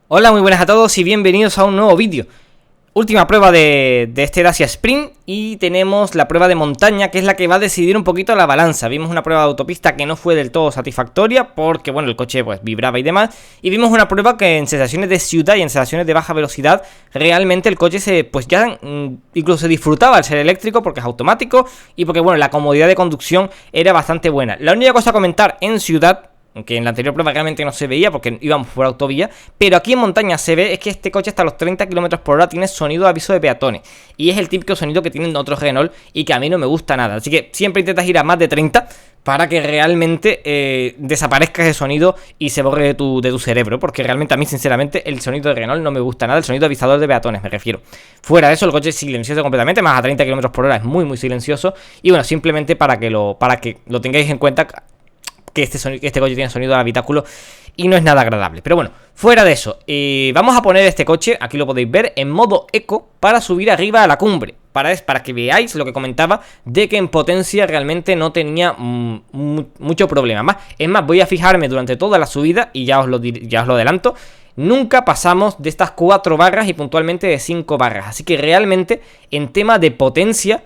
Hola, muy buenas a todos y bienvenidos a un nuevo vídeo. Última prueba de este Dacia Spring y tenemos la prueba de montaña, que es la que va a decidir un poquito la balanza. Vimos una prueba de autopista que no fue del todo satisfactoria porque, bueno, el coche pues vibraba y demás. Y vimos una prueba que en sensaciones de ciudad y en sensaciones de baja velocidad, realmente el coche incluso se disfrutaba al ser eléctrico porque es automático y porque, bueno, la comodidad de conducción era bastante buena. La única cosa a comentar en ciudad, que en la anterior prueba realmente no se veía porque íbamos por autovía, pero aquí en montaña se ve, es que este coche hasta los 30 km por hora tiene sonido de aviso de peatones, y es el típico sonido que tienen otros Renault y que a mí no me gusta nada, así que siempre intentas ir a más de 30 para que realmente desaparezca ese sonido y se borre de tu cerebro, porque realmente a mí sinceramente el sonido de Renault no me gusta nada, el sonido de avisador de peatones me refiero. Fuera de eso el coche es silencioso completamente, más a 30 km por hora es muy silencioso, y bueno, simplemente para que lo tengáis en cuenta, que este coche tiene sonido de habitáculo y no es nada agradable. Pero bueno, fuera de eso, vamos a poner este coche, aquí lo podéis ver, en modo eco para subir arriba a la cumbre. Para que veáis lo que comentaba de que en potencia realmente no tenía mucho problema. Es más, voy a fijarme durante toda la subida y ya os lo adelanto. Nunca pasamos de estas 4 barras y puntualmente de 5 barras. Así que realmente en tema de potencia,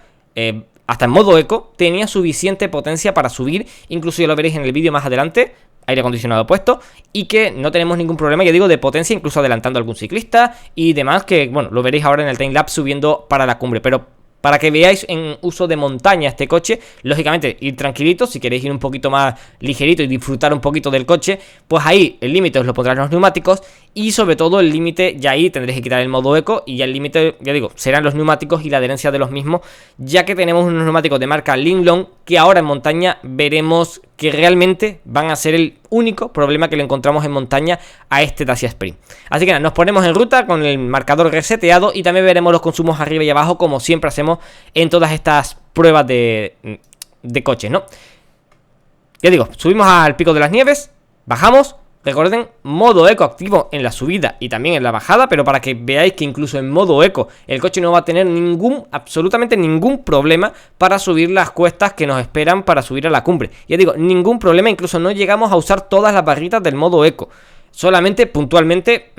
hasta en modo eco, tenía suficiente potencia para subir. Incluso ya lo veréis en el vídeo más adelante, aire acondicionado puesto, y que no tenemos ningún problema, ya digo, de potencia, incluso adelantando a algún ciclista y demás, que bueno, lo veréis ahora en el timelapse subiendo para la cumbre. Pero para que veáis en uso de montaña este coche, lógicamente ir tranquilitos. Si queréis ir un poquito más ligerito y disfrutar un poquito del coche, pues ahí el límite os lo pondrán los neumáticos. Y sobre todo el límite, ya ahí tendréis que quitar el modo eco, y ya el límite, ya digo, serán los neumáticos y la adherencia de los mismos, ya que tenemos unos neumáticos de marca Linglong que ahora en montaña veremos que realmente van a ser el único problema que le encontramos en montaña a este Dacia Spring. Así que nada, nos ponemos en ruta con el marcador reseteado y también veremos los consumos arriba y abajo, como siempre hacemos en todas estas pruebas de coches, ¿no? Ya digo, subimos al Pico de las Nieves, bajamos. Recuerden, modo eco activo en la subida y también en la bajada, pero para que veáis que incluso en modo eco el coche no va a tener absolutamente ningún problema para subir las cuestas que nos esperan para subir a la cumbre. Ya digo, ningún problema, incluso no llegamos a usar todas las barritas del modo eco. Solamente puntualmente,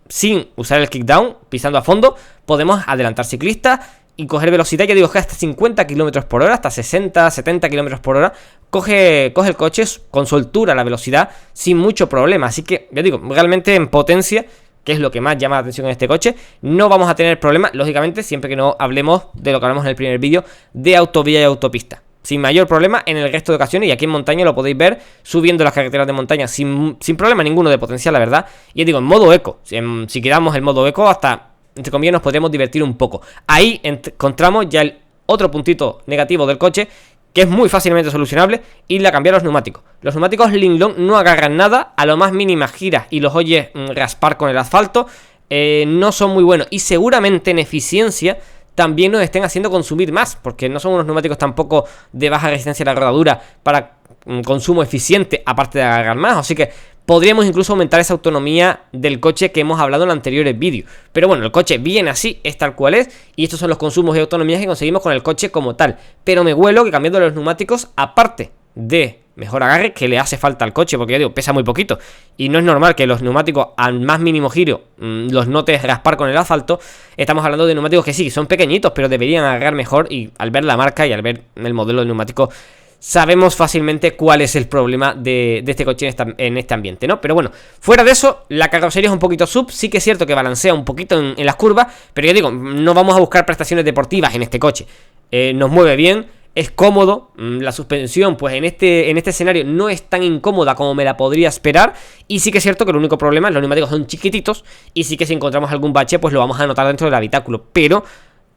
sin usar el kickdown, pisando a fondo, podemos adelantar ciclistas y coger velocidad, ya digo, que hasta 50 km por hora, hasta 60, 70 km por hora, coge el coche con soltura la velocidad sin mucho problema. Así que, ya digo, realmente en potencia, que es lo que más llama la atención en este coche, no vamos a tener problemas, lógicamente, siempre que no hablemos de lo que hablamos en el primer vídeo, de autovía y autopista. Sin mayor problema en el resto de ocasiones, y aquí en montaña lo podéis ver subiendo las carreteras de montaña sin problema ninguno de potencia, la verdad. Y ya digo, en modo eco, si quitamos el modo eco, hasta entre comillas nos podríamos divertir un poco. Ahí encontramos ya el otro puntito negativo del coche, que es muy fácilmente solucionable, y la cambiar los neumáticos. Los neumáticos Linglong no agarran nada, a lo más mínimas giras y los oyes raspar con el asfalto, no son muy buenos, y seguramente en eficiencia también nos estén haciendo consumir más, porque no son unos neumáticos tampoco de baja resistencia a la rodadura para consumo eficiente, aparte de agarrar más. Así que podríamos incluso aumentar esa autonomía del coche que hemos hablado en anteriores vídeos. Pero bueno, el coche viene así, es tal cual es, y estos son los consumos y autonomías que conseguimos con el coche como tal. Pero me huelo que cambiando los neumáticos, aparte de mejor agarre, que le hace falta al coche, porque ya digo, pesa muy poquito, y no es normal que los neumáticos al más mínimo giro los notes raspar con el asfalto. Estamos hablando de neumáticos que sí, son pequeñitos, pero deberían agarrar mejor, y al ver la marca y al ver el modelo de neumático sabemos fácilmente cuál es el problema de este coche en este ambiente, ¿no? Pero bueno, fuera de eso, la carrocería es un poquito sub. Sí que es cierto que balancea un poquito en las curvas, pero ya digo, no vamos a buscar prestaciones deportivas en este coche. Nos mueve bien, es cómodo. La suspensión, pues en este escenario no es tan incómoda como me la podría esperar. Y sí que es cierto que el único problema es que los neumáticos son chiquititos, y sí que si encontramos algún bache, pues lo vamos a notar dentro del habitáculo. Pero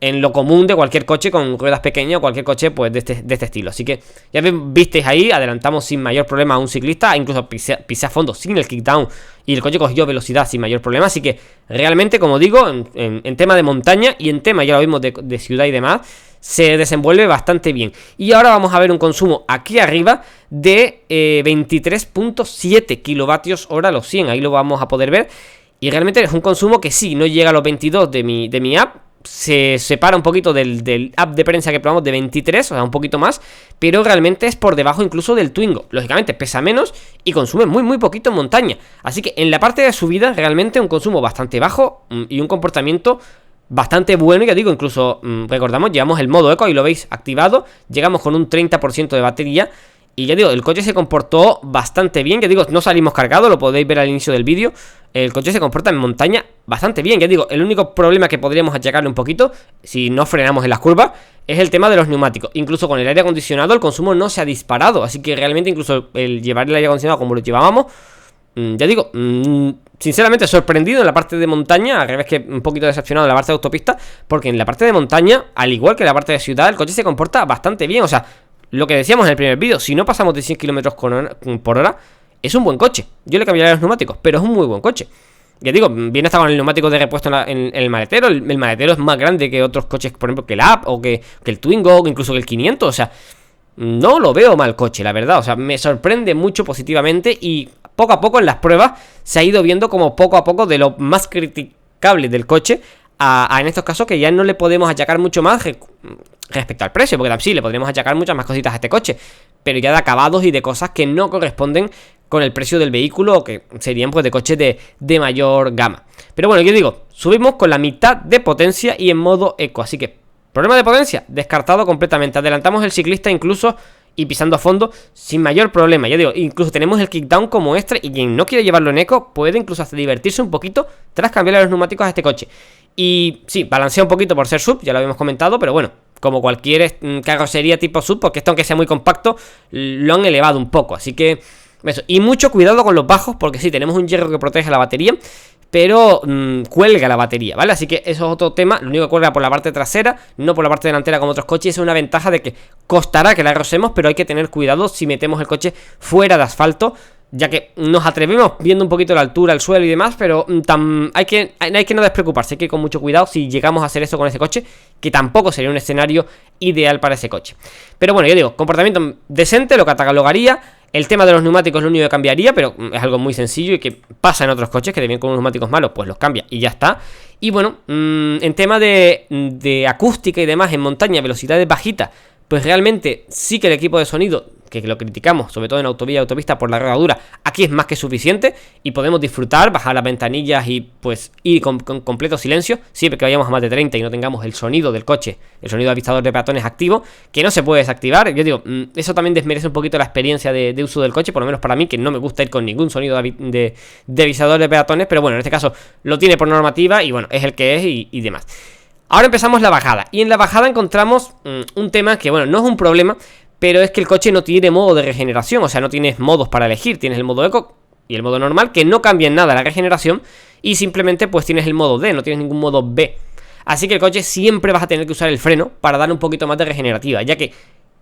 en lo común de cualquier coche con ruedas pequeñas o cualquier coche pues de este estilo. Así que ya visteis ahí, adelantamos sin mayor problema a un ciclista, incluso pisé a fondo sin el kickdown y el coche cogió velocidad sin mayor problema. Así que realmente, como digo, en tema de montaña y en tema, ya lo vimos, de ciudad y demás, se desenvuelve bastante bien. Y ahora vamos a ver un consumo aquí arriba de 23.7 kilovatios hora los 100, ahí lo vamos a poder ver. Y realmente es un consumo que sí, no llega a los 22 de mi app, se separa un poquito del app de prensa que probamos de 23, o sea, un poquito más, pero realmente es por debajo incluso del Twingo. Lógicamente pesa menos y consume muy poquito en montaña. Así que en la parte de subida realmente un consumo bastante bajo y un comportamiento bastante bueno. Ya digo, incluso recordamos, llevamos el modo eco y lo veis activado, llegamos con un 30% de batería. Y ya digo, el coche se comportó bastante bien. Ya digo, no salimos cargados, lo podéis ver al inicio del vídeo. El coche se comporta en montaña bastante bien. Ya digo, el único problema que podríamos achacarle un poquito, si no frenamos en las curvas, es el tema de los neumáticos. Incluso con el aire acondicionado el consumo no se ha disparado. Así que realmente incluso el llevar el aire acondicionado como lo llevábamos, ya digo, sinceramente sorprendido en la parte de montaña, al revés que un poquito decepcionado en la parte de autopista, porque en la parte de montaña, al igual que en la parte de ciudad, el coche se comporta bastante bien. O sea, lo que decíamos en el primer vídeo, si no pasamos de 100 km por hora, es un buen coche. Yo le cambiaría los neumáticos, pero es un muy buen coche. Ya digo, viene hasta con el neumático de repuesto en el maletero. El maletero es más grande que otros coches, por ejemplo, que el Up o que el Twingo, o incluso que el 500. O sea, no lo veo mal coche, la verdad. O sea, me sorprende mucho positivamente y poco a poco en las pruebas se ha ido viendo como poco a poco de lo más criticable del coche a en estos casos que ya no le podemos achacar mucho más respecto al precio, porque sí, le podríamos achacar muchas más cositas a este coche, pero ya de acabados y de cosas que no corresponden con el precio del vehículo, o que serían pues de coches de mayor gama. Pero bueno, yo digo, subimos con la mitad de potencia y en modo eco, así que problema de potencia, descartado completamente. Adelantamos el ciclista incluso y pisando a fondo sin mayor problema. Ya digo, incluso tenemos el kickdown como extra y quien no quiere llevarlo en eco puede incluso hasta divertirse un poquito tras cambiarle los neumáticos a este coche. Y sí, balancea un poquito por ser sub, ya lo habíamos comentado, pero bueno, como cualquier carrocería tipo sub, porque esto aunque sea muy compacto, lo han elevado un poco, así que eso. Y mucho cuidado con los bajos, porque sí, tenemos un hierro que protege la batería, pero cuelga la batería, ¿vale? Así que eso es otro tema. Lo único que cuelga por la parte trasera, no por la parte delantera como otros coches. Es una ventaja de que costará que la rocemos, pero hay que tener cuidado si metemos el coche fuera de asfalto, ya que nos atrevemos viendo un poquito la altura, el suelo y demás, pero hay que no despreocuparse, hay que ir con mucho cuidado si llegamos a hacer eso con ese coche, que tampoco sería un escenario ideal para ese coche. Pero bueno, yo digo, comportamiento decente, lo catalogaría. El tema de los neumáticos es lo único que cambiaría, pero es algo muy sencillo y que pasa en otros coches que te vienen con unos neumáticos malos, pues los cambia y ya está. Y bueno, en tema de acústica y demás, en montaña, velocidades bajitas, pues realmente sí que el equipo de sonido, que lo criticamos, sobre todo en autovía y autopista por la rodadura, aquí es más que suficiente y podemos disfrutar, bajar las ventanillas y pues ir con completo silencio, siempre que vayamos a más de 30 y no tengamos el sonido del coche, el sonido de avistador de peatones activo, que no se puede desactivar. Yo digo, eso también desmerece un poquito la experiencia de uso del coche, por lo menos para mí, que no me gusta ir con ningún sonido de avisador de peatones, pero bueno, en este caso lo tiene por normativa y bueno, es el que es y demás. Ahora empezamos la bajada, y en la bajada encontramos un tema que, bueno, no es un problema, pero es que el coche no tiene modo de regeneración, o sea, no tienes modos para elegir, tienes el modo eco y el modo normal, que no cambian nada la regeneración, y simplemente pues tienes el modo D, no tienes ningún modo B. Así que el coche siempre vas a tener que usar el freno para darle un poquito más de regenerativa, ya que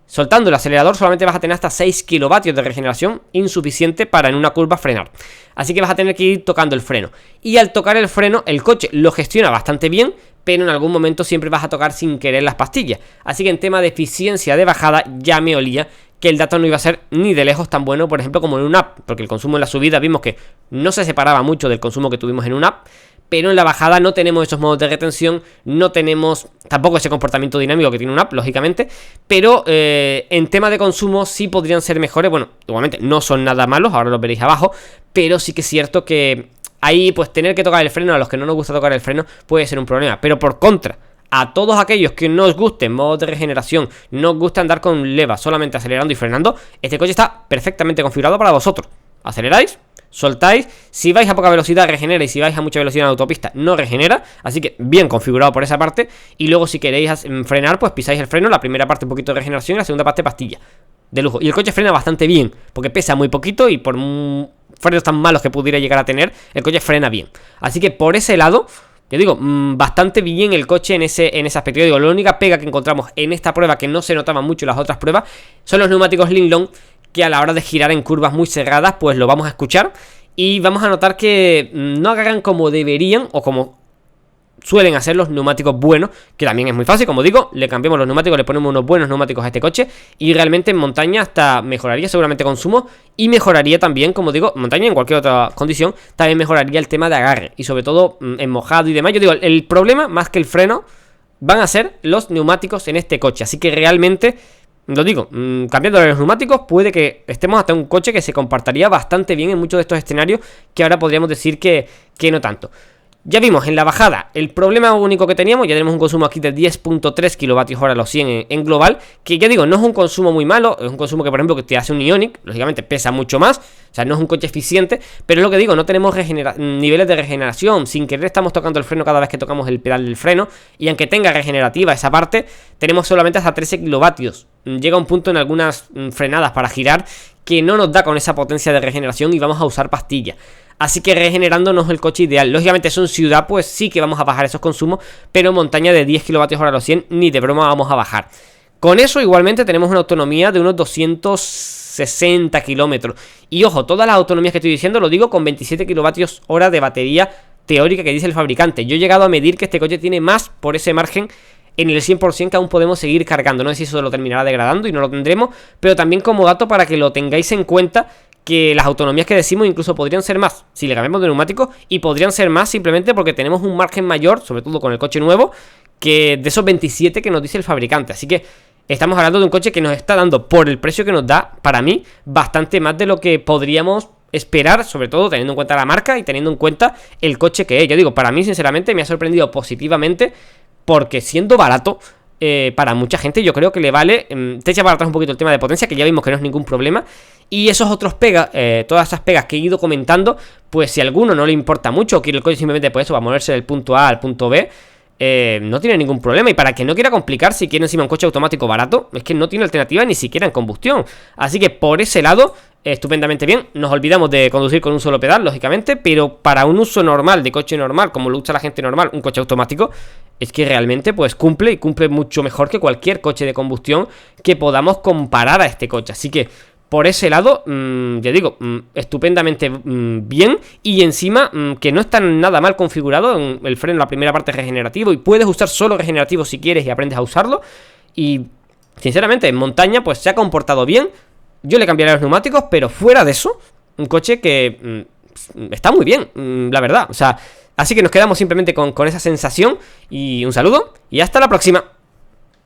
soltando el acelerador solamente vas a tener hasta 6 kilovatios de regeneración, insuficiente para en una curva frenar. Así que vas a tener que ir tocando el freno. Y al tocar el freno, el coche lo gestiona bastante bien, pero en algún momento siempre vas a tocar sin querer las pastillas. Así que en tema de eficiencia de bajada ya me olía que el dato no iba a ser ni de lejos tan bueno, por ejemplo, como en un app, porque el consumo en la subida vimos que no se separaba mucho del consumo que tuvimos en un app, pero en la bajada no tenemos esos modos de retención, no tenemos tampoco ese comportamiento dinámico que tiene un app, lógicamente, pero en tema de consumo sí podrían ser mejores. Bueno, igualmente no son nada malos, ahora lo veréis abajo, pero sí que es cierto que ahí pues tener que tocar el freno, a los que no nos gusta tocar el freno, puede ser un problema. Pero por contra, a todos aquellos que no os gusten modos de regeneración, no os gusta andar con leva, solamente acelerando y frenando, este coche está perfectamente configurado para vosotros. Aceleráis, soltáis, si vais a poca velocidad regenera, y si vais a mucha velocidad en autopista no regenera, así que bien configurado por esa parte. Y luego si queréis frenar, pues pisáis el freno, la primera parte un poquito de regeneración y la segunda parte pastilla, de lujo. Y el coche frena bastante bien, porque pesa muy poquito y por frenos tan malos que pudiera llegar a tener, el coche frena bien. Así que por ese lado, yo digo, bastante bien el coche en ese aspecto. Yo digo, la única pega que encontramos en esta prueba, que no se notaba mucho en las otras pruebas, son los neumáticos Linglong, que a la hora de girar en curvas muy cerradas, pues lo vamos a escuchar y vamos a notar que no agarran como deberían o como suelen hacer los neumáticos buenos, que también es muy fácil. Como digo, le cambiamos los neumáticos, le ponemos unos buenos neumáticos a este coche y realmente en montaña hasta mejoraría seguramente consumo y mejoraría también, como digo, montaña en cualquier otra condición, también mejoraría el tema de agarre y sobre todo en mojado y demás. Yo digo, el problema más que el freno van a ser los neumáticos en este coche. Así que realmente, lo digo, cambiando los neumáticos, puede que estemos hasta un coche que se comportaría bastante bien en muchos de estos escenarios, que ahora podríamos decir que no tanto. Ya vimos en la bajada el problema único que teníamos. Ya tenemos un consumo aquí de 10.3 kWh a los 100 en global, que ya digo, no es un consumo muy malo. Es un consumo que, por ejemplo, que te hace un Ioniq, lógicamente pesa mucho más, o sea, no es un coche eficiente, pero es lo que digo, no tenemos niveles de regeneración. Sin querer estamos tocando el freno cada vez que tocamos el pedal del freno, y aunque tenga regenerativa esa parte, tenemos solamente hasta 13 kilovatios. Llega un punto en algunas frenadas para girar que no nos da con esa potencia de regeneración y vamos a usar pastilla. Así que regenerando no es el coche ideal. Lógicamente eso en ciudad pues sí que vamos a bajar esos consumos, pero en montaña de 10 kWh a los 100 ni de broma vamos a bajar. Con eso igualmente tenemos una autonomía de unos 260 kilómetros. Y ojo, todas las autonomías que estoy diciendo lo digo con 27 kWh de batería teórica que dice el fabricante. Yo he llegado a medir que este coche tiene más por ese margen en el 100% que aún podemos seguir cargando. No sé si eso lo terminará degradando y no lo tendremos, pero también como dato para que lo tengáis en cuenta, que las autonomías que decimos incluso podrían ser más si le cambiamos de neumático, y podrían ser más simplemente porque tenemos un margen mayor, sobre todo con el coche nuevo, que de esos 27 que nos dice el fabricante. Así que estamos hablando de un coche que nos está dando, por el precio que nos da, para mí, bastante más de lo que podríamos esperar, sobre todo teniendo en cuenta la marca y teniendo en cuenta el coche que es. Yo digo, para mí sinceramente me ha sorprendido positivamente, porque siendo barato, para mucha gente yo creo que le vale. Te echa para atrás un poquito el tema de potencia, que ya vimos que no es ningún problema, y esos otros pegas, todas esas pegas que he ido comentando, pues si a alguno no le importa mucho, o quiere el coche simplemente por eso, va a moverse del punto A al punto B, no tiene ningún problema. Y para que no quiera complicar, si quiere encima un coche automático barato, es que no tiene alternativa ni siquiera en combustión. Así que por ese lado, estupendamente bien. Nos olvidamos de conducir con un solo pedal, lógicamente, pero para un uso normal, de coche normal, como lo usa la gente normal, un coche automático, es que realmente pues cumple, y cumple mucho mejor que cualquier coche de combustión que podamos comparar a este coche. Así que por ese lado, ya digo, estupendamente bien. Y encima que no está nada mal configurado. En el freno, la primera parte es regenerativo, y puedes usar solo regenerativo si quieres y aprendes a usarlo. Y sinceramente en montaña pues se ha comportado bien. Yo le cambiaré los neumáticos, pero fuera de eso, un coche que está muy bien, la verdad. O sea, así que nos quedamos simplemente con esa sensación. Y un saludo y hasta la próxima.